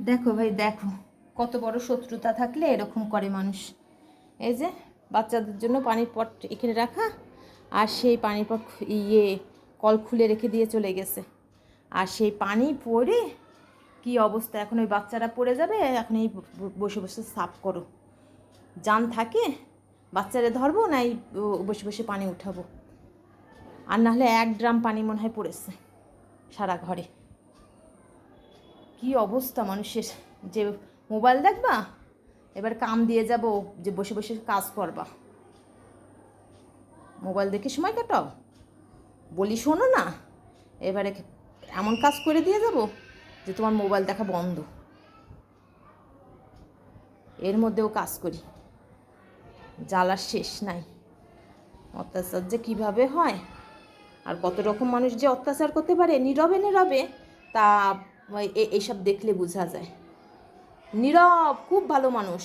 দেখো ভাই দেখো, কত বড় শত্রুতা থাকলে এরকম করে মানুষ। এই যে বাচ্চাদের জন্য পানির পট এখানে রাখা, আর সেই পানির পট কল খুলে রেখে দিয়ে চলে গেছে। আর সেই পানি পড়ে কি অবস্থা, এখন ওই বাচ্চারা পড়ে যাবে। এখন এই বসে বসে সাফ করো, জান থাকে বাচ্চারা ধরবো না এই বসে বসে পানি উঠাবো। আর নাহলে 1 ড্রাম পানি মনে হয় পড়েছে সারা ঘরে। কি অবস্থা মানুষের, যে মোবাইল দেখবা এবার কাম দিয়ে যাব, যে বসে বসে কাজ করবা, মোবাইল দেখে সময় কাটাও, বলি শোনো না, এবারে এমন কাজ করে দিয়ে যাব যে তোমার মোবাইল দেখা বন্ধ। এর মধ্যেও কাজ করি, জ্বালার শেষ নাই। অত্যাচার যে কীভাবে হয়, আর কত রকম মানুষ যে অত্যাচার করতে পারে নীরবে নীরবে, তা এইসব দেখলে বোঝা যায়। নীরব খুব ভালো মানুষ।